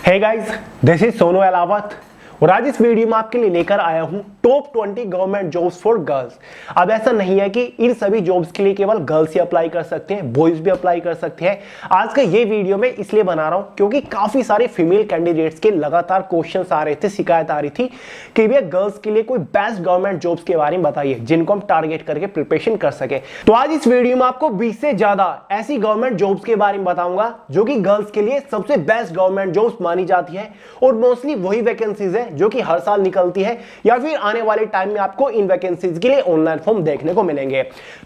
Hey guys, this is Sonu Alawat और आज इस वीडियो में आपके लिए लेकर आया हूं top 20 government jobs for girls. अब ऐसा नहीं है कि इन सभी जॉब्स के लिए केवल गर्ल्स ही अप्लाई कर सकते हैं, बॉयज भी अप्लाई कर सकते हैं। आज का ये वीडियो मैं इसलिए बना रहा हूं क्योंकि काफी सारे फीमेल कैंडिडेट्स के लगातार क्वेश्चंस आ रहे थे, शिकायत आ रही थी कि भैया गर्ल्स के लिए कोई बेस्ट गवर्नमेंट जॉब्स के बारे में बताइए जिनको हम टारगेट करके प्रिपरेशन कर सके। तो आज इस वीडियो में आपको 20 से ज्यादा ऐसी गवर्नमेंट जॉब्स के बारे में बताऊंगा जो कि गर्ल्स के लिए सबसे बेस्ट गवर्नमेंट जॉब्स मानी जाती है और मोस्टली वही वैकेंसीज है जो कि हर साल निकलती है या फिर आने वाले टाइम में आपको इन वैकेंसीज के लिए ऑनलाइन फॉर्म देखने को मिलेंगे।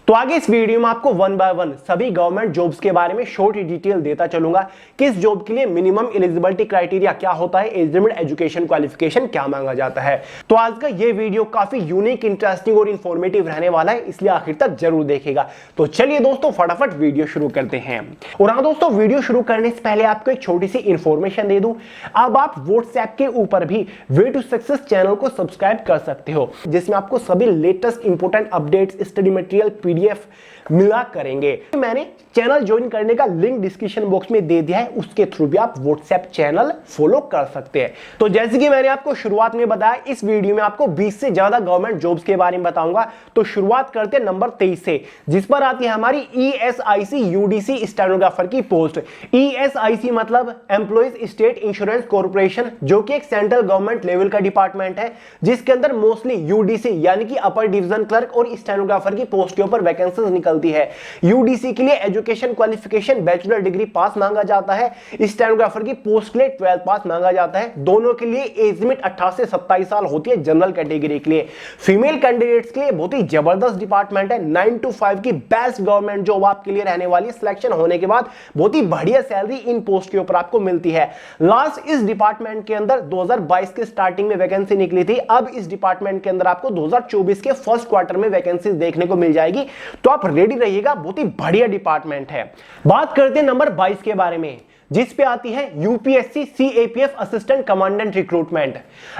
तो आगे इस वीडियो में आपको वन बाय वन सभी गवर्नमेंट जॉब्स के बारे में शॉर्ट डिटेल देता चलूंगा। किस जॉब के लिए मिनिमम एलिजिबिलिटी क्राइटेरिया क्या होता है, एज लिमिट, एजुकेशन क्वालिफिकेशन क्या मांगा जाता है। तो आज का ये वीडियो काफी यूनिक, इंटरेस्टिंग और इंफॉर्मेटिव रहने वाला है, इसलिए आखिर तक जरूर देखेगा। तो चलिए दोस्तों फटाफट वीडियो शुरू करते हैं। और हाँ दोस्तों, वीडियो शुरू करने से पहले आपको एक छोटी सी इंफॉर्मेशन दे दूं। अब आप व्हाट्सएप के ऊपर भी वे टू सक्सेस चैनल को सब्सक्राइब कर सकते हो, जिसमें आपको सभी latest important updates, study material, PDF मिला करेंगे। मैंने चैनल ज्वाइन करने का लिंक डिस्क्रिप्शन बॉक्स में दे दिया है, उसके थ्रू भी आप व्हाट्सएप चैनल फॉलो कर सकते हैं। तो जैसे कि मैंने आपको शुरुआत में बताया, इस वीडियो में आपको 20 से ज्यादा गवर्नमेंट जॉब्स के बारे में बताऊंगा। तो शुरुआत करते हैं नंबर 23 से, जिस पर आती है हमारी ईएसआईसी यूडीसी स्टेनोग्राफर की पोस्ट। ईएसआईसी मतलब एम्प्लॉइज स्टेट इंश्योरेंस कॉर्पोरेशन, जो कि एक सेंट्रल गवर्नमेंट लेवल का डिपार्टमेंट है, जिसके अंदर मोस्टली यूडीसी यानी कि अपर डिवीजन क्लर्क और स्टेनोग्राफर की पोस्ट के ऊपर वैकेंसीज निकलती है। यूडीसी के लिए एजुकेशन क्वालिफिकेशन बैचलर डिग्री पास मांगा जाता है, स्टेनोग्राफर की पोस्ट के लिए 12th पास मांगा जाता है। दोनों के लिए एज लिमिट 18 से 27 साल होती है जनरल कैटेगरी के लिए। फीमेल कैंडिडेट्स के लिए बहुत ही जबरदस्त डिपार्टमेंट है। 9 to 5 की बेस्ट गवर्नमेंट जॉब आपके लिए रहने वाली है। सिलेक्शन होने के बाद बहुत ही बढ़िया सैलरी इन पोस्ट के ऊपर आपको मिलती है। लास्ट इस डिपार्टमेंट के अंदर 2022 के स्टार्टिंग में वैकेंसी निकली थी। अब इस डिपार्टमेंट के अंदर आपको 2024 के फर्स्ट क्वार्टर में वैकेंसी देखने को मिल जाएगी, तो आप रेडी रहिएगा। बहुत ही बढ़िया डिपार्टमेंट है। बात करते हैं नंबर 22 के बारे में, जिस पे आती है UPSC CAPF assistant commandant recruitment.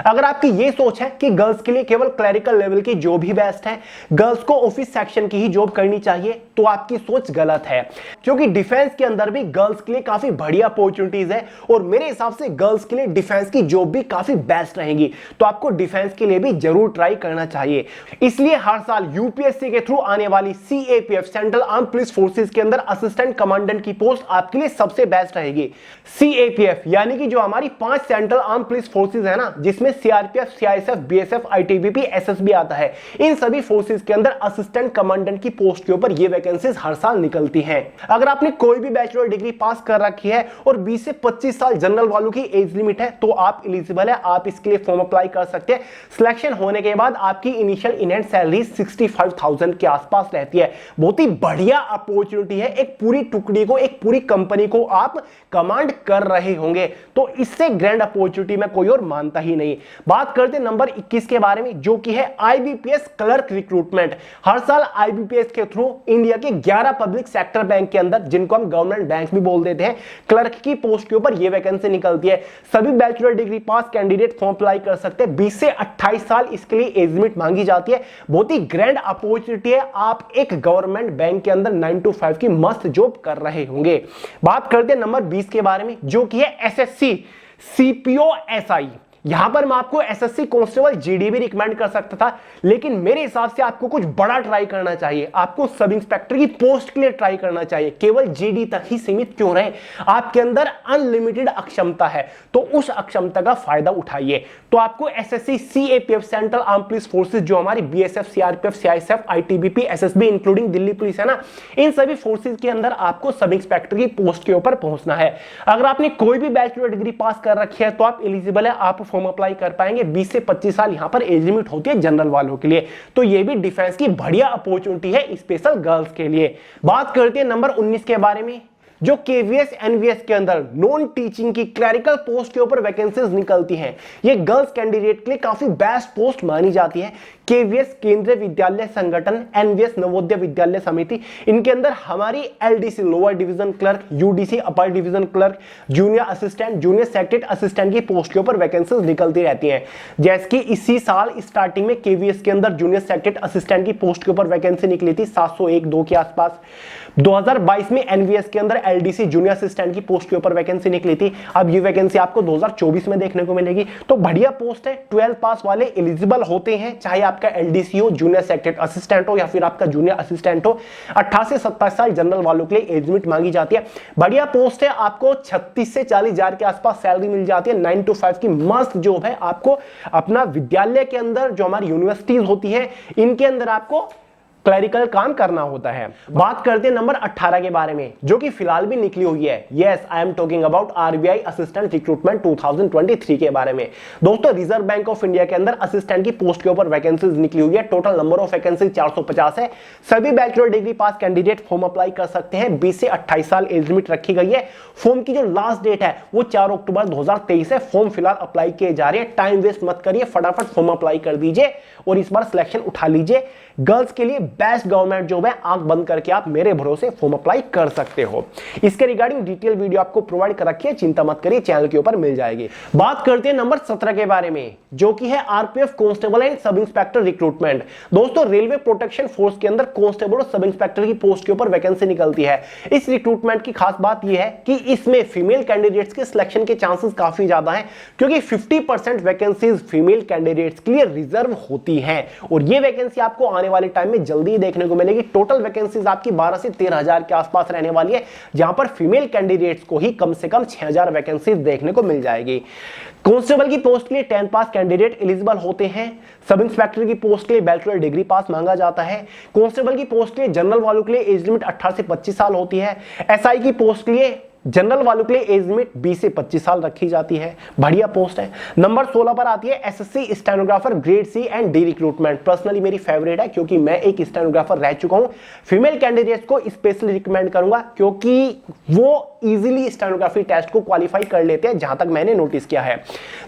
अगर आपकी ये सोच है कि गर्ल्स के लिए केवल क्लरिकल लेवल की जॉब ही बेस्ट है, गर्ल्स को ऑफिस सेक्शन की ही जॉब करनी चाहिए, तो आपकी सोच गलत है। क्योंकि डिफेंस के अंदर भी गर्ल्स के लिए काफी बढ़िया अपॉर्चुनिटीज है और मेरे हिसाब से गर्ल्स के लिए डिफेंस की जॉब भी काफी बेस्ट रहेगी, तो आपको डिफेंस के लिए भी जरूर ट्राई करना चाहिए। इसलिए हर साल यूपीएससी के थ्रू आने वाली CAPF central arm police forces के अंदर असिस्टेंट कमांडेंट की पोस्ट आपके लिए सबसे बेस्ट रहेगी। सीएपीएफ यानी कि जो हमारी 5 सेंट्रल आर्म पुलिस फोर्सेज है ना, जिसमें CRPF, CISF, BSF, ITBP, SSB आता है, इन सभी फोर्सेज के अंदर असिस्टेंट कमांडेंट की पोस्ट के ऊपर ये वैकेंसीज हर साल निकलती हैं। अगर आपने कोई भी बैचलर डिग्री पास कर रखी है और 20 से 25 साल जनरल वालों की एज लिमिट है, तो आप एलिजिबल है, आप इसके लिए फॉर्म अप्लाई कर सकते हैं। सिलेक्शन होने के बाद आपकी इनिशियल इन हैंड सैलरी 65,000 के आसपास रहती है। बहुत ही बढ़िया अपॉर्चुनिटी है। एक पूरी टुकड़ी को, एक पूरी कंपनी को आप कमांड कर रहे होंगे, तो इससे ग्रैंड अपॉर्चुनिटी में कोई और मानता ही नहीं। बात करते हैं नंबर 21 के बारे में, जो कि है आईबीपीएस क्लर्क रिक्रूटमेंट। हर साल आईबीपीएस के थ्रू इंडिया के 11 पब्लिक सेक्टर बैंक के अंदर, जिनको हम गवर्नमेंट बैंक भी बोल देते हैं, क्लर्क की पोस्ट के ऊपर यह वैकेंसी निकलती है। सभी बैचलर डिग्री पास कैंडिडेट फॉर्म अप्लाई कर सकते हैं। 20 से 28 साल इसके लिए एज लिमिट मांगी जाती है। बहुत ही ग्रैंड अपॉर्चुनिटी है। आप एक गवर्नमेंट बैंक के अंदर 9 to 5 की मस्त जॉब कर रहे होंगे। बात करते हैं नंबर 20 के बारे में, जो कि है एसएससी सीपीओ एसआई। यहां पर मैं आपको एसएससी कांस्टेबल जीडी भी रिकमेंड कर सकता था, लेकिन मेरे हिसाब से आपको कुछ बड़ा ट्राई करना चाहिए। आपको सब इंस्पेक्टर की पोस्ट के लिए ट्राई करना चाहिए। केवल जीडी तक ही सीमित क्यों रहे? आपके अंदर अनलिमिटेड अक्षमता है, तो उस अक्षमता का फायदा उठाइए। तो आपको SSC CAPF central arm police forces, जो हमारी BSF, CRPF, CISF, ITBP, SSB including Delhi police है ना, इन सभी फोर्सेज के अंदर आपको सब इंस्पेक्टर की पोस्ट के ऊपर पहुंचना है। अगर आपने कोई भी बैचलर डिग्री पास कर रखी है, तो आप एलिजिबल है, आप फॉर्म अप्लाई कर पाएंगे। 20 से 25 साल यहां पर एज लिमिट होती है जनरल वालों के लिए, तो यह भी डिफेंस की बढ़िया अपॉर्चुनिटी है स्पेशल गर्ल्स के लिए। बात करते हैं नंबर 19 के बारे में, जो केवीएस एनवीएस के अंदर नॉन टीचिंग की क्लरिकल पोस्ट के ऊपर वैकेंसीज निकलती हैं। ये गर्ल्स कैंडिडेट के लिए काफी बेस्ट पोस्ट मानी जाती है, केवीएस केंद्रीय विद्यालय संगठन, एनवीएस नवोदय विद्यालय समिति, इनके अंदर हमारी LDC lower division clerk, UDC upper division clerk, junior assistant, junior secretary assistant की पोस्ट के ऊपर वैकेंसीज निकलती रहती हैं। जैसे कि इसी साल स्टार्टिंग में केवीएस के अंदर जूनियर सेक्रेटरी असिस्टेंट की पोस्ट के ऊपर वैकेंसी निकली थी 701-2 के आसपास। 2022 में एनवीएस के अंदर एलडीसी जूनियर असिस्टेंट की पोस्ट के ऊपर वैकेंसी निकली थी। अब ये वैकेंसी आपको 2024 में देखने को मिलेगी। तो बढ़िया पोस्ट है, 12 पास वाले एलिजिबल होते हैं, चाहे आपका एलडीसी हो, जूनियर सेक्रेटरी असिस्टेंट हो या फिर आपका जूनियर असिस्टेंट हो। 18 से 27 साल जनरल वालों के लिए एज लिमिट मांगी जाती है। बढ़िया पोस्ट है, आपको 36 से 40 हजार के आसपास सैलरी मिल जाती है। 9 to 5 की मस्त जॉब है। आपको अपना विद्यालय के अंदर जो हमारी यूनिवर्सिटीज होती है इनके अंदर आपको क्लरिकल काम करना होता है। बात करते हैं नंबर 18 के बारे में, जो कि फिलहाल भी निकली हुई है। Yes, I am talking about RBI assistant recruitment 2023 के बारे में। दोस्तों, रिजर्व बैंक ऑफ इंडिया के अंदर असिस्टेंट की पोस्ट के ऊपर वैकेंसीज निकली हुई है। टोटल नंबर ऑफ वैकेंसी 450 है। सभी बैचलर डिग्री पास कैंडिडेट फॉर्म अप्लाई कर सकते हैं। 20 से 28 साल एज लिमिट रखी गई है। फॉर्म की जो लास्ट डेट है वो 4 अक्टूबर 2023 है। फॉर्म फिलहाल अप्लाई किए जा रहे हैं। टाइम वेस्ट मत करिए, फटाफट फॉर्म अप्लाई कर दीजिए और इस बार सिलेक्शन उठा लीजिए। गर्ल्स के लिए बेस्ट गवर्नमेंट जॉब है, आंख बंद करके आप मेरे भरोसे फॉर्म अप्लाई कर सकते हो। इसके रिगार्डिंग डिटेल वीडियो आपको प्रोवाइड कर रखी है, चिंता मत करिए, चैनल के ऊपर मिल जाएगी। बात करते हैं नंबर 17 के बारे में, जो कि है RPF constable and sub inspector recruitment. दोस्तों, रेलवे प्रोटेक्शन फोर्स के अंदर कांस्टेबल और सब इंस्पेक्टर की पोस्ट के ऊपर वैकेंसी निकलती है। इस रिक्रूटमेंट की खास बात यह है कि इसमें फीमेल कैंडिडेट्स के सिलेक्शन के चांसेस काफी ज्यादा हैं, क्योंकि 50% वैकेंसीज फीमेल कैंडिडेट्स के लिए रिजर्व होती हैं और ये वैकेंसी आपको आने वाले टाइम में जल्दी ही देखने को मिलेगी। टोटल वैकेंसीज आपकी 12 से 13 हजार के आसपास रहने वाली है, जहां पर फीमेल कैंडिडेट्स को ही कम से कम 6000 वैकेंसीज देखने को मिल जाएगी। कांस्टेबल की पोस्ट के लिए 10 पास कैंडिडेट एलिजिबल होते हैं। सब इंस्पेक्टर की पोस्ट के लिए बैचलर डिग्री पास मांगा जाता है। कांस्टेबल की पोस्ट के लिए जनरल वालों के लिए एज लिमिट 18 से 25 साल होती है। एसआई की पोस्ट के लिए जनरल वालों के लिए एज लिमिट 20 से 25 साल रखी जाती है। बढ़िया पोस्ट है। नंबर 16 पर आती है SSC stenographer grade C and D recruitment. Personally मेरी फेवरेट है, क्योंकि मैं एक स्टेनोग्राफर रह चुका हूं। फीमेल कैंडिडेट्स को स्पेशली रिकमेंड करूंगा, क्योंकि वो इजीली स्टेनोग्राफी टेस्ट को क्वालिफाई कर लेते हैं, जहां तक मैंने नोटिस किया है।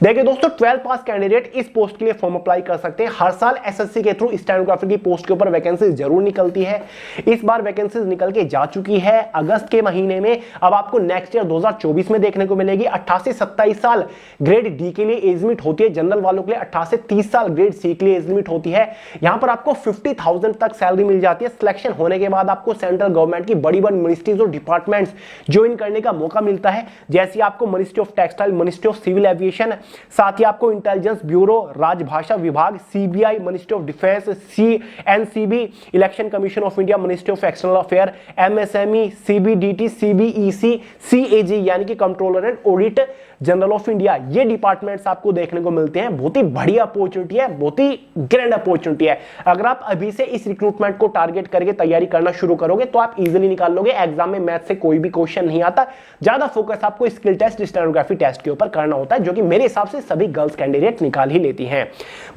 देखिए दोस्तों, 12 पास कैंडिडेट इस पोस्ट के लिए फॉर्म अप्लाई कर सकते हैं। हर साल एसएससी के थ्रू स्टेनोग्राफर की पोस्ट के ऊपर वैकेंसी जरूर निकलती है। इस बार वैकेंसी निकल के जा चुकी है अगस्त के महीने में। अब आपको नेक्स्ट ईयर 2024 में देखने को मिलेगी। 18 से 27 साल ग्रेड डी के लिए एज लिमिट होती है। जनरल वालों के लिए 18 से 30 साल ग्रेड सी के लिए एज लिमिट होती है। यहां पर आपको 50,000 तक सैलरी मिल जाती है। सिलेक्शन होने के बाद आपको सेंट्रल गवर्नमेंट की बड़ी बड़ी मिनिस्ट्रीज और डिपार्टमेंट्स ज्वाइन करने का मौका मिलता है, जैसे आपको ministry of textile, ministry of civil aviation, साथ ही आपको इंटेलिजेंस ब्यूरो, राजभाषा विभाग, CBI, ministry of defence, CNCB, election commission of India, ministry of external affair, MSME, CBDT, CBEC, CAG यानी कि controller and audit general of India, ये departments आपको देखने को मिलते हैं। बहुत ही बढ़िया अपॉर्चुनिटी है, बहुत ही ग्रैंड अपॉर्चुनिटी है। अगर आप अभी से इस रिक्रूटमेंट को टारगेट करके तैयारी करना शुरू करोगे तो आप इजीली निकाल लोगे। एग्जाम में मैथ से कोई भी क्वेश्चन नहीं आता। ज्यादा फोकस आपको स्किल टेस्ट, स्टेनोग्राफी टेस्ट के ऊपर करना होता है, जो कि मेरे हिसाब से सभी गर्ल्स कैंडिडेट निकाल ही लेती हैं।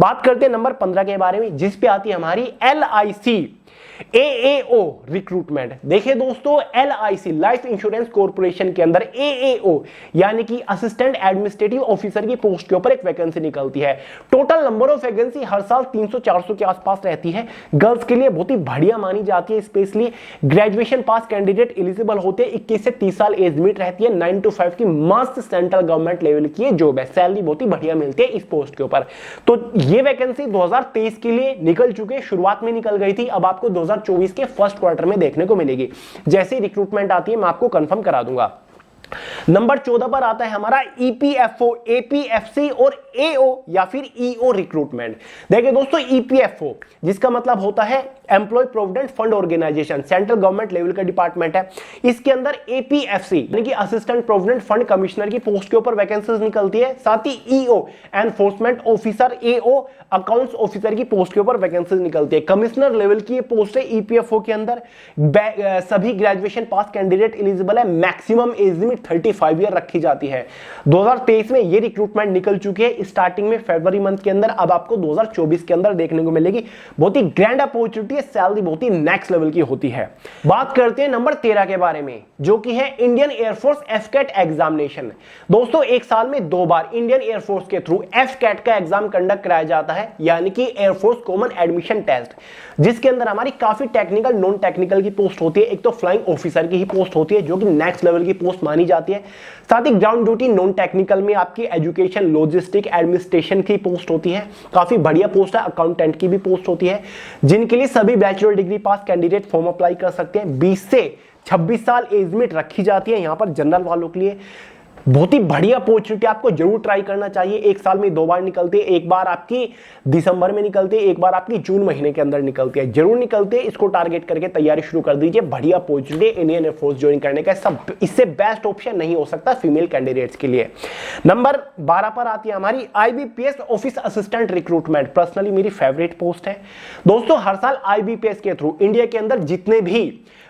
बात करते हैं नंबर 15 के बारे में, जिस पे आती है हमारी LIC AAO रिक्रूटमेंट। देखिए दोस्तों, LIC लाइफ इंश्योरेंस कॉर्पोरेशन के अंदर AAO यानी कि असिस्टेंट एडमिनिस्ट्रेटिव ऑफिसर की पोस्ट के ऊपर एक वैकेंसी निकलती है। टोटल नंबर ऑफ वैकेंसी हर साल 300-400 के आसपास रहती है। गर्ल्स के लिए बहुत ही बढ़िया मानी जाती है। Specially graduation pass candidate eligible होते हैं। 21 से 30 साल एज लिमिट रहती है। 9 to 5 की मस्त सेंट्रल गवर्नमेंट लेवल की जॉब है। सैलरी बहुत ही बढ़िया मिलती है इस पोस्ट के ऊपर। तो ये वैकेंसी 2023 के लिए निकल चुके हैं, शुरुआत में निकल गई थी। अब आपको 2024 के फर्स्ट क्वार्टर में देखने को मिलेगी। जैसे ही रिक्रूटमेंट आती है मैं आपको कंफर्म करा दूंगा। नंबर 14 पर आता है हमारा EPFO, APFC और AO या फिर EO रिक्रूटमेंट। देखिए दोस्तों, EPFO जिसका मतलब होता है employ provident fund organisation, central government level का डिपार्टमेंट है। इसके अंदर APFC यानी कि असिस्टेंट प्रोविडेंट फंड कमिश्नर की पोस्ट के ऊपर वैकेंसीज निकलती है। साथ ही EO enforcement officer, AO accounts officer की पोस्ट के ऊपर वैकेंसीज निकलती है। कमिश्नर लेवल की पोस्ट है EPFO के अंदर। सभी ग्रेजुएशन पास कैंडिडेट एलिजिबल है। मैक्सिमम एज लिमिट 35 ईयर रखी जाती है। 2023 में ये रिक्रूटमेंट निकल चुकी है स्टार्टिंग में फरवरी मंथ के अंदर, अब आपको 2024 के अंदर देखने को मिलेगी। बहुत ही ग्रैंड अपॉर्चुनिटी है, सैलरी बहुत ही नेक्स्ट लेवल की होती है। बात करते हैं नंबर 13 के बारे में, जो कि है इंडियन एयरफोर्स एफकेट एग्जामिनेशन। दोस्तों एक साल में 2 बार इंडियन एयरफोर्स के थ्रू एफकेट का एग्जाम कंडक्ट कराया जाता है, यानी कि एयरफोर्स कॉमन एडमिशन टेस्ट, जिसके अंदर हमारी काफी टेक्निकल नॉन टेक्निकल की पोस्ट होती है। एक तो फ्लाइंग ऑफिसर की ही पोस्ट होती है जो कि नेक्स्ट लेवल की पोस्ट मानी जाती है, साथ ही ग्राउंड ड्यूटी नॉन टेक्निकल में आपकी एजुकेशन लॉजिस्टिक एडमिनिस्ट्रेशन की पोस्ट होती है, काफी बढ़िया पोस्ट है। अकाउंटेंट की भी पोस्ट होती है, जिनके लिए सभी बैचलर डिग्री पास कैंडिडेट फॉर्म अप्लाई कर सकते हैं। 20 से 26 साल एज लिमिट रखी जाती है यहाँ पर जनरल वालों के लिए। बहुत ही बढ़िया अपॉर्चुनिटी, आपको जरूर ट्राई करना चाहिए। एक साल में 2 बार निकलती है, एक बार आपकी दिसंबर में निकलती है, एक बार आपकी जून महीने के अंदर निकलती है। जरूर निकलती है, इसको टारगेट करके तैयारी शुरू कर दीजिए। बढ़िया अपॉर्चुनिटी इंडियन एयरफोर्स ज्वाइन करने का, सब इससे बेस्ट ऑप्शन नहीं हो सकता फीमेल कैंडिडेट्स के लिए। नंबर 12 पर आती है हमारी IBPS office assistant recruitment. Personally मेरी फेवरेट पोस्ट है दोस्तों। हर साल IBPS के थ्रू इंडिया के अंदर जितने भी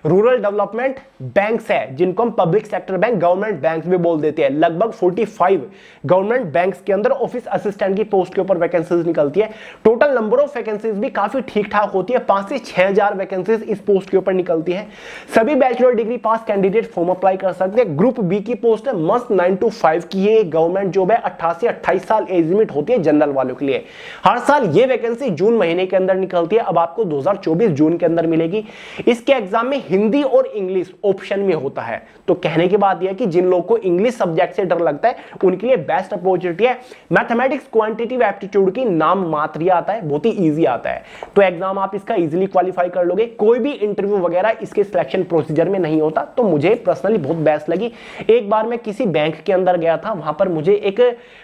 रूरल डेवलपमेंट बैंक्स है, जिनको हम public sector bank, government banks भी बोल देते हैं, लगभग 45 गवर्नमेंट बैंक्स के अंदर ऑफिस असिस्टेंट की पोस्ट के ऊपर वैकेंसीज निकलती है। टोटल नंबर ऑफ वैकेंसीज भी काफी ठीक ठाक होती है, 5 से 6,000 वैकेंसीज इस पोस्ट के ऊपर निकलती है। सभी बैचलर डिग्री पास कैंडिडेट फॉर्म अप्लाई कर सकते हैं। ग्रुप बी की पोस्ट है, मस्त 9 to 5 की ये गवर्नमेंट जॉब है। 18 से 28 साल एज लिमिट होती है जनरल वालों के लिए। हर साल ये वैकेंसी जून महीने के अंदर निकलती है, अब आपको 2024 जून के अंदर मिलेगी। इसके एग्जाम में हिंदी और इंग्लिश ऑप्शन में होता है। तो कहने की बात यह कि जिन लोगों को इंग्लिश सब्जेक्ट से डर लगता है उनके लिए बेस्ट अपॉर्चुनिटी है। मैथमेटिक्स क्वांटिटेटिव एप्टीट्यूड की नाम मात्र आता है, बहुत ही इजी आता है, तो एग्जाम आप इसका इजीली क्वालिफाई कर लोगे। कोई भी इंटरव्यू वगैरह इसके सिलेक्शन प्रोसीजर में नहीं होता, तो मुझे पर्सनली बहुत बेस्ट लगी। एक बार मैं किसी बैंक के अंदर गया था, वहां पर मुझे एक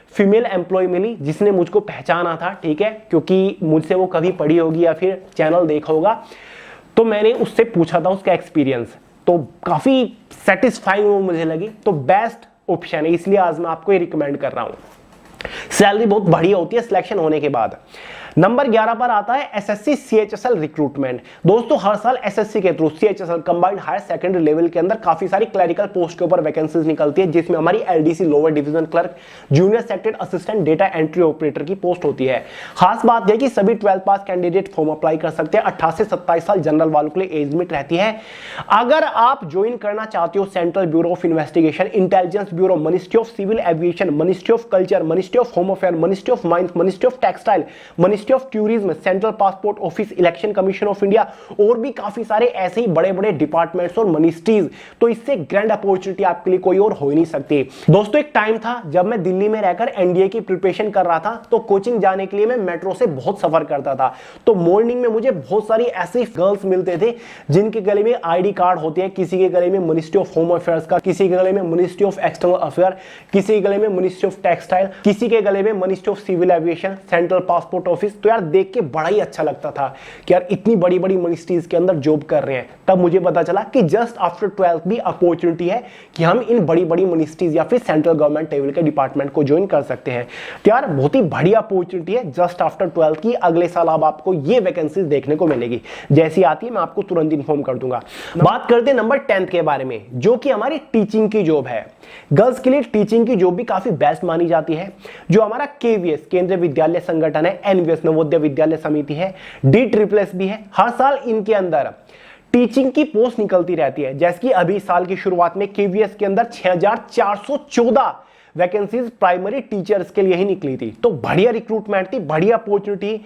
फीमेल एम्प्लॉय मिली जिसने मुझको पहचाना था, ठीक है, क्योंकि मुझसे वो कभी पढ़ी होगी या फिर चैनल देखा होगा। तो मैंने उससे पूछा था उसका एक्सपीरियंस, तो काफी सेटिस्फाइंग वो मुझे लगी। तो बेस्ट ऑप्शन है, इसलिए आज मैं आपको ये रिकमेंड कर रहा हूं। सैलरी बहुत बढ़िया होती है सिलेक्शन होने के बाद। नंबर 11 पर आता है SSC CHSL रिक्रूटमेंट। दोस्तों हर साल SSC के through CHSL combined higher secondary level के अंदर काफी सारी क्लरिकल पोस्ट के ऊपर वैकेंसीज निकलती है, जिसमें हमारी LDC lower division clerk, junior secretariat assistant data entry operator की पोस्ट होती है। खास बात यह कि सभी 12 पास कैंडिडेट फॉर्म अप्लाई कर सकते हैं। 18 से 27 साल जनरल वालों के लिए एज लिमिट रहती है। अगर आप ज्वाइन करना चाहते हो central bureau of investigation, intelligence bureau, ministry of civil aviation, ministry of culture, ministry of home affair, ministry of mines, ministry of textile, ministry of tourism, central passport office, election commission of India और भी काफी सारे ऐसे ही बड़े बड़े departments और ministries, तो इससे ग्रैंड अपॉर्चुनिटी आपके लिए कोई और हो ही नहीं सकती। दोस्तों एक टाइम था जब मैं दिल्ली में रहकर एनडीए की प्रिपरेशन कर रहा था, तो कोचिंग जाने के लिए मैं मेट्रो से बहुत सफर करता था। तो मॉर्निंग में मुझे बहुत सारी ऐसी गर्ल्स मिलते थे जिनके गले में आईडी कार्ड होते हैं, किसी के गले में मिनिस्ट्री ऑफ होम अफेयर्स का, किसी के गले में मिनिस्ट्री ऑफ एक्सटर्नल अफेयर, किसी के गले में मिनिस्ट्री ऑफ टेक्सटाइल, किसी के गले में ministry of civil aviation, central passport office. तो यार देख के बड़ा ही अच्छा लगता था कि यार इतनी बड़ी बड़ी मिनिस्ट्रीज के अंदर जॉब कर रहे हैं। तब मुझे पता चला कि जस्ट आफ्टर 12th भी अपॉर्चुनिटी है कि हम इन बड़ी बड़ी मिनिस्ट्रीज या फिर सेंट्रल गवर्नमेंट लेवल के डिपार्टमेंट को ज्वाइन कर सकते हैं। तो यार बहुत ही बढ़िया अपॉर्चुनिटी है जस्ट आफ्टर 12th की। अगले साल अब आपको ये वैकेंसीज देखने को मिलेगी, जैसी आती है मैं आपको तुरंत इन्फॉर्म कर दूंगा। बात करते हैं नंबर 10 के बारे में, जो कि हमारी टीचिंग की जॉब है। गर्ल्स के लिए टीचिंग की जॉब भी काफी बेस्ट मानी जाती है। जो हमारा KVS केंद्रीय विद्यालय संगठन है, NVS नवोदय विद्यालय समिति है, DSSS भी है, हर साल इनके अंदर टीचिंग की पोस्ट निकलती रहती है। जैसे कि अभी साल की शुरुआत में KVS के अंदर 6414 वैकेंसीज प्राइमरी टीचर्स के लिए ही निकली थी। तो बढ़िया रिक्रूटमेंट थी, बढ़िया अपॉर्चुनिटी।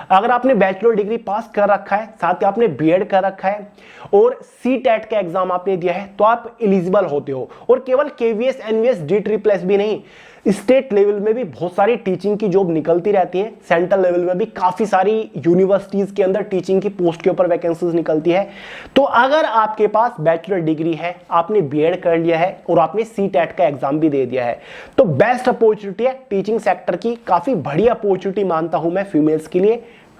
अगर आपने बैचलर डिग्री पास कर रखा है, साथ ही आपने बीएड कर रखा है और CTET का एग्जाम आपने दिया है, तो आप एलिजिबल होते हो। और केवल KVS NVS DSSS भी नहीं, स्टेट लेवल में भी बहुत सारी टीचिंग की जॉब निकलती रहती है। सेंट्रल लेवल में भी काफी सारी यूनिवर्सिटीज के अंदर टीचिंग की पोस्ट के ऊपर वैकेंसीज निकलती है। तो अगर आपके पास बैचलर डिग्री है, आपने बीएड कर लिया है और आपने CTET का एग्जाम भी दे दिया है, तो बेस्ट अपॉर्चुनिटी है टीचिंग सेक्टर की। काफी बढ़िया अपॉर्चुनिटी मानता हूं मैं फीमेल्स के लिए।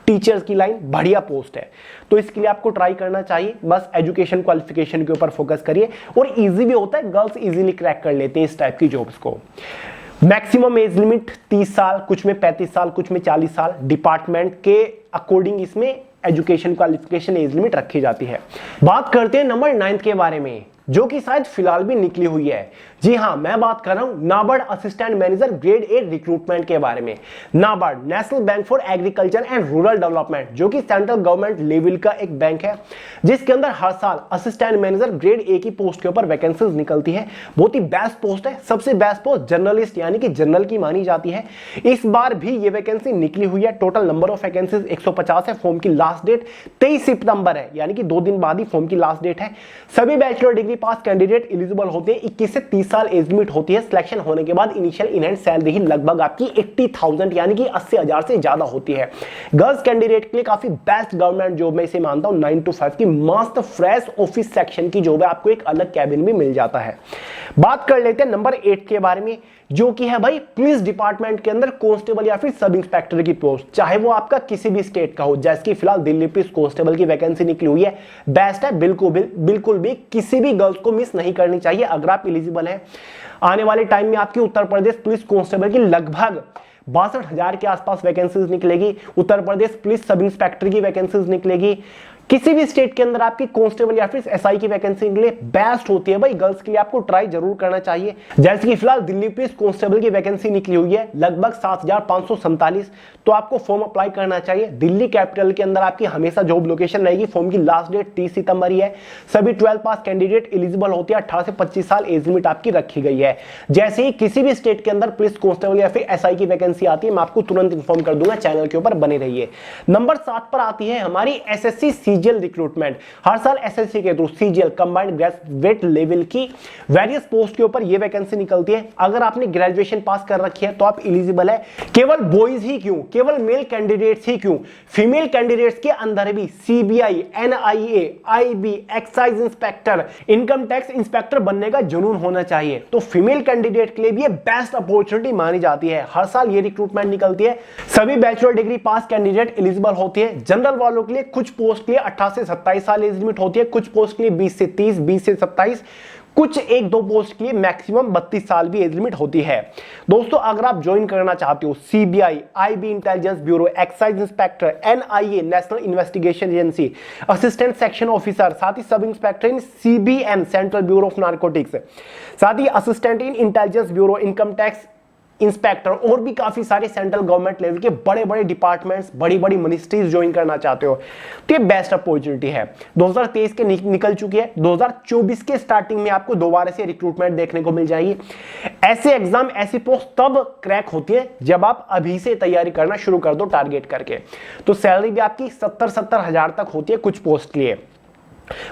टीचर्स की लाइन बढ़िया पोस्ट है, तो इसके लिए आपको ट्राई करना चाहिए। बस एजुकेशन क्वालिफिकेशन के ऊपर फोकस करिए और इजी भी होता है, गर्ल्स इजीली क्रैक कर लेते हैं इस टाइप की जॉब्स को। मैक्सिमम एज लिमिट 30 साल, कुछ में 35 साल, कुछ में 40 साल, डिपार्टमेंट के अकॉर्डिंग इसमें एजुकेशन क्वालिफिकेशन एज लिमिट रखी जाती है। बात करते हैं नंबर 9 के बारे में, जो कि शायद फिलहाल भी निकली हुई है। जी हां, मैं बात कर रहा हूं NABARD assistant manager grade A recruitment के बारे में। NABARD national bank for agriculture and rural development, जो कि सेंट्रल गवर्नमेंट लेवल का एक बैंक है, जिसके अंदर हर साल असिस्टेंट मैनेजर ग्रेड ए की पोस्ट के ऊपर वैकेंसीज निकलती है। बहुत ही बेस्ट पोस्ट है, सबसे बेस्ट पोस्ट जर्नलिस्ट यानी कि जनरल की मानी जाती है। इस बार भी ये वैकेंसी निकली हुई है। टोटल नंबर ऑफ वैकेंसीज 150 है। फॉर्म की लास्ट डेट 23 सितंबर है, यानी कि 2 दिन बाद ही फॉर्म की लास्ट डेट है। सभी बैचलर डिग्री पास कैंडिडेट एलिजिबल होते हैं। 21 से 30 साल एज लिमिट होती है। सिलेक्शन होने के बाद इनिशियल इन हैंड सैलरी ही लगभग आपकी 80,000 यानी कि 80,000 से ज्यादा होती है। गर्ल्स कैंडिडेट के लिए काफी बेस्ट गवर्नमेंट जॉब में इसे मानता हूं। 9 to 5 की मस्त फ्रेश ऑफिस सेक्शन की जॉब है, आपको एक अलग कैबिन भी मिल जाता है। बात कर लेते हैं नंबर 8 के बारे में, जो कि है भाई पुलिस डिपार्टमेंट के अंदर कांस्टेबल या फिर सब इंस्पेक्टर की पोस्ट, चाहे वो आपका किसी भी स्टेट का हो। जैसे कि फिलहाल दिल्ली पुलिस कांस्टेबल की वैकेंसी निकली हुई है, बेस्ट है, बिल्कुल भी किसी भी गर्ल्स को मिस नहीं करनी चाहिए अगर आप एलिजिबल हैं। आने वाले टाइम में आपकी उत्तर प्रदेश पुलिस कांस्टेबल की लगभग 62,000 के आसपास वैकेंसीज निकलेगी। Uttar Pradesh police sub inspector की वैकेंसीज निकलेगी। किसी भी स्टेट के अंदर आपकी कांस्टेबल या फिर एसआई की वैकेंसी के लिए बेस्ट होती है भाई, गर्ल्स के लिए आपको ट्राई जरूर करना चाहिए। जैसे कि फिलहाल दिल्ली पुलिस कांस्टेबल की वैकेंसी निकली हुई है लगभग 7,547, तो आपको फॉर्म अप्लाई करना चाहिए। दिल्ली कैपिटल के अंदर आपकी हमेशा जॉब लोकेशन रहेगी। फॉर्म की लास्ट डेट 30 सितंबर ही है। सभी 12 पास कैंडिडेट एलिजिबल होते हैं। 18 से 25 साल एज लिमिट आपकी रखी गई है। जैसे ही किसी भी स्टेट के अंदर पुलिस कांस्टेबल या फिर एसआई की वैकेंसी आती है, मैं आपको तुरंत इन्फॉर्म कर दूंगा। चैनल के ऊपर बने रहिए। नंबर 7 पर आती है हमारी एसएससी सीजीएल रिक्रूटमेंट। हर साल एसएससी के through CGL combined graduate level की वेरियस पोस्ट के ऊपर ये वैकेंसी निकलती है। अगर आपने ग्रेजुएशन पास कर रखी है तो आप एलिजिबल है। केवल बॉयज ही क्यों, केवल मेल कैंडिडेट्स ही क्यों, फीमेल कैंडिडेट्स के अंदर भी CBI, NIA, IB, excise inspector, income tax inspector बनने का जुनून होना चाहिए। तो फीमेल कैंडिडेट के लिए भी ये बेस्ट अपॉर्चुनिटी मानी जाती है। हर साल ये रिक्रूटमेंट निकलती है। सभी बैचलर डिग्री पास कैंडिडेट एलिजिबल होते हैं। जनरल वालों के लिए कुछ पोस्ट के लिए 18 से 27 साल एज लिमिट होती है, कुछ पोस्ट के लिए 20 से 30, 20 से 27, कुछ 1-2 पोस्ट के लिए मैक्सिमम 32 साल भी एज लिमिट होती है। दोस्तों, अगर आप ज्वाइन करना चाहते हो CBI, IB intelligence bureau, excise inspector, NIA national investigation agency, assistant section officer, साथ ही sub inspector in CBN central bureau of narcotics, साथ ही assistant in intelligence bureau, income tax inspector और भी काफी सारे सेंट्रल गवर्नमेंट लेवल के बड़े बड़े डिपार्टमेंट्स, बड़ी बड़ी मिनिस्ट्रीज ज्वाइन करना चाहते हो तो ये बेस्ट अपॉर्चुनिटी है। 2023 के निकल चुकी है। 2024 के स्टार्टिंग में आपको दोबारा से रिक्रूटमेंट देखने को मिल जाएगी। ऐसे एग्जाम, ऐसी पोस्ट तब क्रैक होती है जब आप अभी से तैयारी करना शुरू कर दो टारगेट करके। तो सैलरी भी आपकी 70-70 हजार तक होती है कुछ पोस्ट के लिए।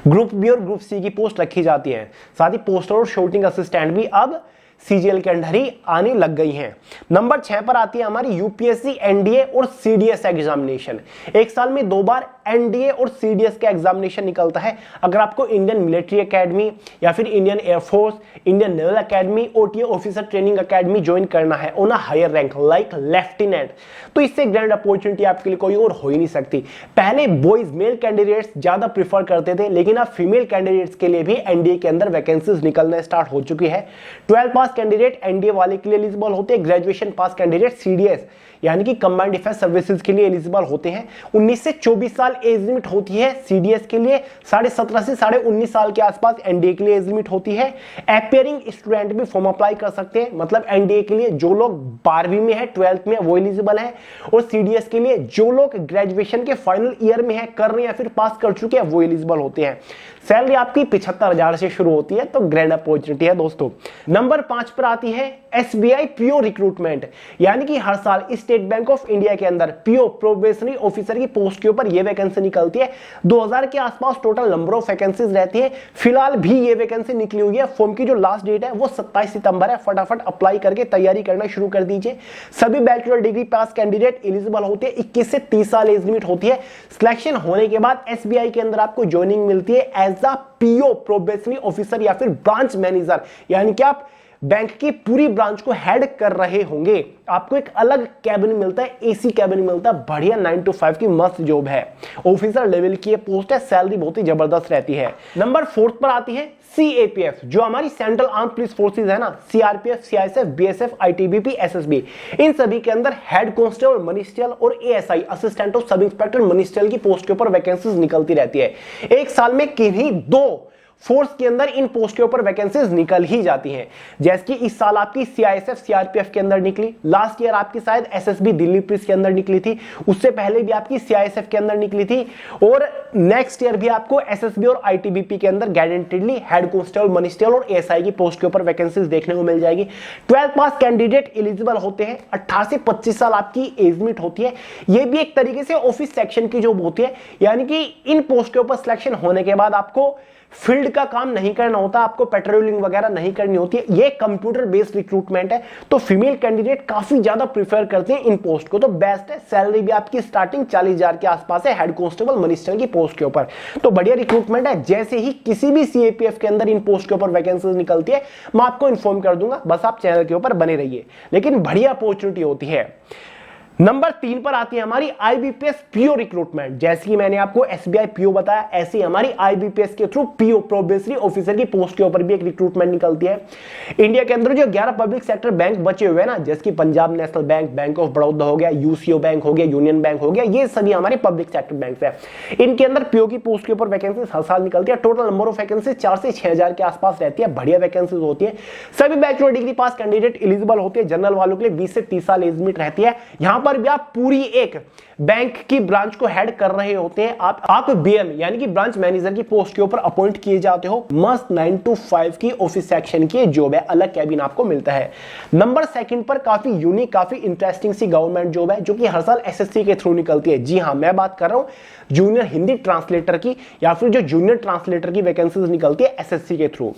ग्रुप बी और ग्रुप सी की पोस्ट रखी जाती है। साथ ही पोस्टर और शूटिंग असिस्टेंट भी अब सीजीएल के अंडर ही आने लग गई हैं। नंबर 6 पर आती है हमारी यूपीएससी, एनडीए और सीडीएस एग्जामिनेशन। एक साल में 2 बार एनडीए और सीडीएस का एग्जामिनेशन निकलता है। अगर आपको इंडियन मिलिट्री एकेडमी या फिर Indian air force, Indian naval academy, OTA officer training academy join करना है on a higher rank like lieutenant, तो इससे ग्रैंड अपॉर्चुनिटी आपके लिए कोई और हो ही नहीं सकती। पहले बॉयज, मेल कैंडिडेट्स ज्यादा प्रीफर करते थे, लेकिन अब फीमेल कैंडिडेट्स के लिए भी एनडीए के अंदर वैकेंसीज निकलना स्टार्ट हो चुकी है। 12 पास कैंडिडेट एनडीए वाले के लिए एलिजिबल होते हैं। ग्रेजुएशन पास कैंडिडेट सीडीएस यानी कि कंबाइंड डिफेंस सर्विसेज के लिए एलिजिबल होते हैं। 19 से 24 साल एज लिमिट होती है सीडीएस के लिए। 17.5 से 19.5 साल के आसपास एनडीए के लिए एज लिमिट होती है। एपियरिंग स्टूडेंट भी फॉर्म अप्लाई कर सकते हैं, मतलब एनडीए के लिए जो लोग 12वीं में है, 12th में वो एलिजिबल है, और सीडीएस के लिए जो लोग ग्रेजुएशन के फाइनल ईयर में है, कर रहे हैं या फिर पास कर चुके हैं, वो एलिजिबल होते हैं। सैलरी आपकी 75,000 से शुरू होती है, तो ग्रैंड अपॉर्चुनिटी है दोस्तों। नंबर 5 पर आती है एसबीआई पीओ रिक्रूटमेंट, यानी कि हर साल स्टेट बैंक ऑफ इंडिया के अंदर पीओ प्रोबेशनरी ऑफिसर की पोस्ट के ऊपर यह वैकेंसी निकलती है। 2000 के आसपास टोटल नंबर ऑफ वैकेंसीज रहती है। फिलहाल भी ये वैकेंसी निकली हुई है। फॉर्म की जो लास्ट डेट है वो 27 सितंबर है। फटाफट अप्लाई करके तैयारी करना शुरू कर दीजिए। सभी बैचलर डिग्री पास कैंडिडेट एलिजिबल होते हैं। 21 से 30 साल एज लिमिट होती है। सिलेक्शन होने के बाद एसबीआई के अंदर आपको ज्वाइनिंग मिलती है as a PO probationary officer या फिर ब्रांच मैनेजर, यानी कि आप बैंक की पूरी ब्रांच को हेड कर रहे होंगे। आपको एक अलग कैबिन मिलता है, एसी कैबिन मिलता है, बढ़िया 9 to 5 की मस्त जॉब है। ऑफिसर लेवल की ये पोस्ट है। सैलरी बहुत ही जबरदस्त रहती है। नंबर 4 पर आती है सीएपीएफ, जो हमारी सेंट्रल आर्म पुलिस फोर्सेज है ना, CRPF, CISF, BSF, ITBP, SSB, इन सभी के अंदर हेड कांस्टेबल, मिनिस्ट्रियल और ASI assistant of sub inspector ministerial की पोस्ट के ऊपर वैकेंसीज निकलती रहती है। एक साल में किन्हीं 2 फोर्स के अंदर इन पोस्ट के ऊपर वैकेंसीज निकल ही जाती हैं। जैसे कि इस साल आपकी सीआईएसएफ सीआरपीएफ के अंदर निकली, लास्ट ईयर आपकी शायद एसएसबी दिल्ली पुलिस के अंदर निकली थी, उससे पहले भी आपकी सीआईएसएफ के अंदर निकली थी, और नेक्स्ट ईयर भी आपको एसएसबी और आईटीबीपी के अंदर गारंटेडली हेड कांस्टेबल, मजिस्ट्रेट और एएसआई की पोस्ट के ऊपर वैकेंसीज देखने को मिल जाएगी। 12th पास कैंडिडेट एलिजिबल होते हैं, 18 से 25 साल आपकी एज लिमिट होती है। यह भी एक तरीके से ऑफिस सेक्शन की जॉब होती है, यानी कि इन पोस्ट के ऊपर सिलेक्शन होने के बाद आपको फील्ड का काम नहीं करना होता, आपको पेट्रोलिंग वगैरह नहीं करनी होती है। ये कंप्यूटर बेस्ड रिक्रूटमेंट है, तो फीमेल कैंडिडेट काफी ज्यादा प्रीफर करते हैं इन पोस्ट को, तो बेस्ट है। सैलरी भी आपकी स्टार्टिंग 40,000 के आसपास है हेड कांस्टेबल मजिस्ट्रेट की पोस्ट के ऊपर, तो बढ़िया रिक्रूटमेंट है। जैसे ही किसी भी सीएपीएफ के अंदर इन पोस्ट के ऊपर वैकेंसीज निकलती है मैं आपको इन्फॉर्म कर दूंगा, बस आप चैनल के ऊपर बने रहिए, लेकिन बढ़िया अपॉर्चुनिटी होती है। नंबर 3 पर आती है हमारी आईबीपीएस पीओ रिक्रूटमेंट। जैसे कि मैंने आपको एसबीआई पीओ बताया, ऐसे ही हमारी आईबीपीएस के थ्रू पीओ प्रोबेशनरी ऑफिसर की पोस्ट के ऊपर भी एक रिक्रूटमेंट निकलती है। इंडिया के अंदर जो 11 पब्लिक सेक्टर बैंक बचे हुए हैं ना, जैसे कि Punjab national bank, bank of Baroda हो गया, यूसीओ बैंक हो गया, यूनियन बैंक हो गया, ये सभी हमारे पब्लिक सेक्टर बैंक है। इनके अंदर पीओ की पोस्ट के ऊपर वैकेंसी हर साल निकलती है। टोटल नंबर ऑफ वैकेंसी 4 से 6,000 के आसपास रहती है, बढ़िया वैकेंसीज होती है। सभी बैचलर डिग्री पास कैंडिडेट एलिजिबल होते हैं। जनरल वालों के लिए 20 से 30 साल एज लिमिट रहती है। यहां पर भी आप पूरी एक बैंक की ब्रांच को हेड कर रहे होते हैं, आप बीएम यानी कि ब्रांच मैनेजर की पोस्ट के ऊपर अपॉइंट किए जाते हो। मस्त 9 to 5 की ऑफिस सेक्शन की जॉब है, अलग कैबिन आपको मिलता है। नंबर 2 पर काफी यूनिक, काफी इंटरेस्टिंग सी गवर्नमेंट जॉब है, जो कि हर साल एसएससी के थ्रू निकलती है। जी हां, मैं बात कर रहा हूं जूनियर हिंदी ट्रांसलेटर की, या फिर जो जूनियर ट्रांसलेटर की वैकेंसीज निकलती है एसएससी के थ्रू।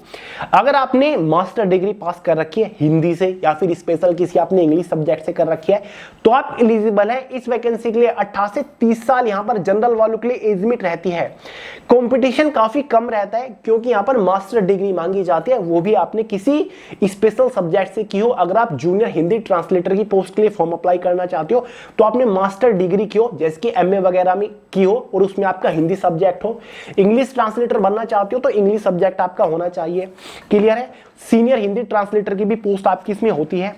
अगर आपने मास्टर डिग्री पास कर रखी है हिंदी से, या फिर स्पेशल किसी आपने इंग्लिश सब्जेक्ट से कर रखी है, तो आप एलिजिबल है इस वैकेंसी के लिए। 18 से 30 साल यहां पर जनरल वालों के लिए एज लिमिट रहती है। कंपटीशन काफी कम रहता है, क्योंकि यहां पर मास्टर डिग्री मांगी जाती है, वो भी आपने किसी स्पेशल सब्जेक्ट से की हो। अगर आप जूनियर हिंदी ट्रांसलेटर की पोस्ट के लिए फॉर्म अप्लाई करना चाहते हो, तो आपने मास्टर डिग्री की हो, जैसे कि एमए वगैरह में की हो, और उसमें आपका हिंदी सब्जेक्ट हो। इंग्लिश ट्रांसलेटर बनना चाहते हो तो इंग्लिश सब्जेक्ट आपका होना चाहिए। क्लियर है? सीनियर हिंदी ट्रांसलेटर की भी पोस्ट आपकी इसमें होती है।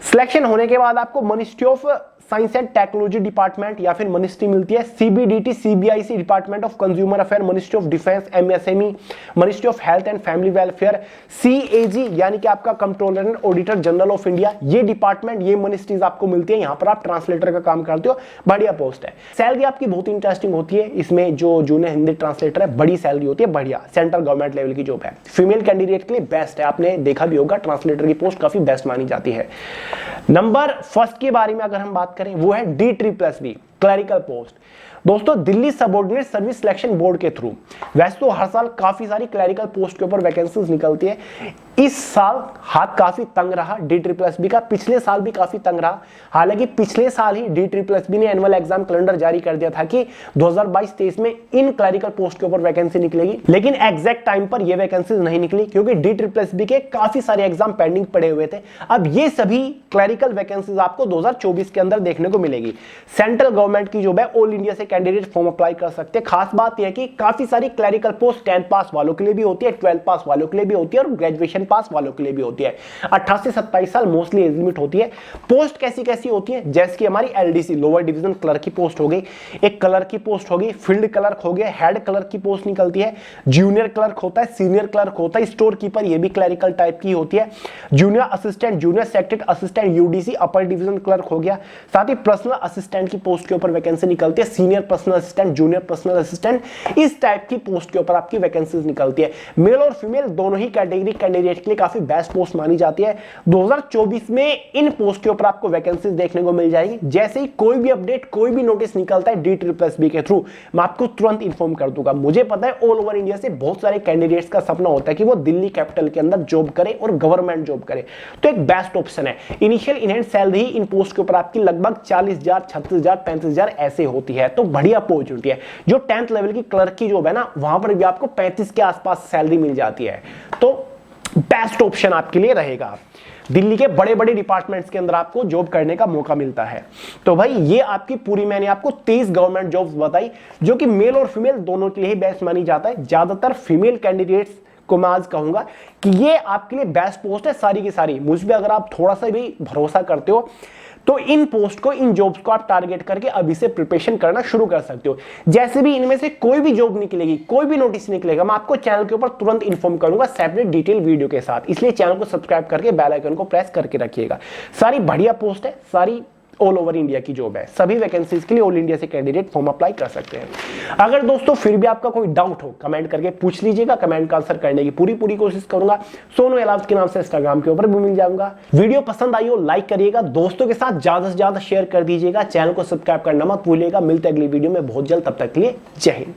सिलेक्शन होने के बाद आपको ministry of science and technology department या फिर मिनिस्ट्री मिलती है। CBDT CBIC department of consumer affair, ministry of defence MSME, ministry of health and family welfare, CAG यानी कि आपका controller and auditor general of India, ये डिपार्टमेंट, ये ministries आपको मिलती है। यहां पर आप ट्रांसलेटर का काम करते हो, बढ़िया पोस्ट है। सैलरी आपकी बहुत इंटरेस्टिंग होती है इसमें, जो जूनियर हिंदी ट्रांसलेटर है बड़ी सैलरी होती है, बढ़िया सेंट्रल गवर्नमेंट लेवल की जॉब है। फीमेल कैंडिडेट के लिए बेस्ट है, आपने देखा भी होगा ट्रांसलेटर की पोस्ट काफी बेस्ट मानी जाती है। नंबर 1 के बारे में अगर हम बात करें, वो है D+B क्लरिकल पोस्ट। दोस्तों, Delhi subordinate service selection board के थ्रू वैसे तो हर साल काफी सारी क्लरिकल पोस्ट के ऊपर वैकेंसीज निकलती है। इस साल हाथ काफी तंग रहा D+B का, पिछले साल भी काफी तंग रहा। हालांकि पिछले साल ही D+B ने एनुअल एग्जाम कैलेंडर जारी कर दिया था कि 2022-23 में इन क्लरिकल पोस्ट के ऊपर वैकेंसी निकलेगी, लेकिन एग्जैक्ट टाइम पर ये वैकेंसीज नहीं निकली, क्योंकि D+B के काफी सारे एग्जाम पेंडिंग पड़े हुए थे। अब ये सभी क्लरिकल वैकेंसीज आपको 2024 के अंदर देखने को मिलेगी। सेंट्रल गवर्नमेंट की जॉब है, ऑल इंडिया से कैंडिडेट फॉर्म अप्लाई कर सकते हैं। खास बात यह है कि काफी सारी क्लरिकल पोस्ट 10th पास वालों के लिए भी होती है, 12th पास वालों के लिए भी होती है, और ग्रेजुएशन पास वालों के लिए भी होती है। 18 से 27 साल मोस्टली एज लिमिट होती है। पोस्ट कैसी कैसी होती है, जैसे कि हमारी एलडीसी लोअर डिवीजन क्लर्क की पोस्ट हो गई, एक क्लर्क की पोस्ट होगी, फील्ड क्लर्क हो गया, हेड क्लर्क की पोस्ट निकलती है, जूनियर क्लर्क होता है, सीनियर क्लर्क होता है, स्टोर कीपर ये भी क्लरिकल टाइप की होती है, junior assistant, junior secretary assistant, UDC upper division clerk हो गया। साथ ही पर्सनल असिस्टेंट की पोस्ट के ऊपर वैकेंसी निकलती है, senior personal assistant, junior personal assistant, इस टाइप की पोस्ट के ऊपर आपकी वैकेंसीज निकलती है। मेल और फीमेल दोनों ही कैटेगरी कैंडिडेट के लिए काफी बेस्ट पोस्ट मानी जाती है। 2024 में इन पोस्ट के ऊपर आपको वैकेंसीज देखने को मिल जाएगी। जैसे ही कोई भी अपडेट, कोई भी नोटिस निकलता है D+B के थ्रू, मैं आपको तुरंत इंफॉर्म कर दूंगा। मुझे पता है ऑल ओवर इंडिया से बहुत सारे कैंडिडेट्स का सपना होता है कि वो दिल्ली कैपिटल के अंदर जॉब करे और गवर्नमेंट जॉब करे, तो एक बेस्ट ऑप्शन है। Initial in hand salary in post के ऊपर आपकी लगभग 40,000, 36,000, 35,000 ऐसे होती है, तो बढ़िया अपॉर्चुनिटी है। जो 10th लेवल की क्लर्क की जॉब है ना, वहां पर भी आपको 35 के आसपास सैलरी मिल जाती है, तो बेस्ट ऑप्शन आपके लिए रहेगा। दिल्ली के बड़े बड़े डिपार्टमेंट्स के अंदर आपको जॉब करने का मौका मिलता है। तो भाई ये आपकी पूरी मैंने आपको 23 गवर्नमेंट जॉब्स बताई, जो कि मेल और फीमेल दोनों के लिए ही बेस्ट मानी जाता है। ज्यादातर फीमेल कैंडिडेट्स को मैं आज कहूंगा कि ये आपके लिए बेस्ट पोस्ट है सारी की सारी। मुझ पे अगर आप थोड़ा सा भी भरोसा करते हो, तो इन पोस्ट को, इन जॉब्स को आप टारगेट करके अभी से प्रिपरेशन करना शुरू कर सकते हो। जैसे भी इनमें से कोई भी जॉब निकलेगी, कोई भी नोटिस निकलेगा, मैं आपको चैनल के ऊपर तुरंत इन्फॉर्म करूंगा सेपरेट डिटेल वीडियो के साथ। इसलिए चैनल को सब्सक्राइब करके बेल आइकन को प्रेस करके रखिएगा। सारी बढ़िया पोस्ट है, सारी ऑल ओवर इंडिया की जॉब है। सभी वैकेंसीज के लिए ऑल इंडिया से कैंडिडेट फॉर्म अप्लाई कर सकते हैं। अगर दोस्तों फिर भी आपका कोई डाउट हो, कमेंट करके पूछ लीजिएगा। कमेंट का आंसर करने की पूरी कोशिश करूंगा। सोनू एलाव्स के नाम से इंस्टाग्राम के ऊपर भी मिल जाऊंगा। वीडियो पसंद आई हो लाइक करिएगा, दोस्तों के साथ ज्यादा से ज्यादा शेयर कर दीजिएगा। चैनल को सब्सक्राइब करना मत भूलिएगा। मिलते अगली वीडियो में बहुत जल्द, तब तक के लिए जय हिंद।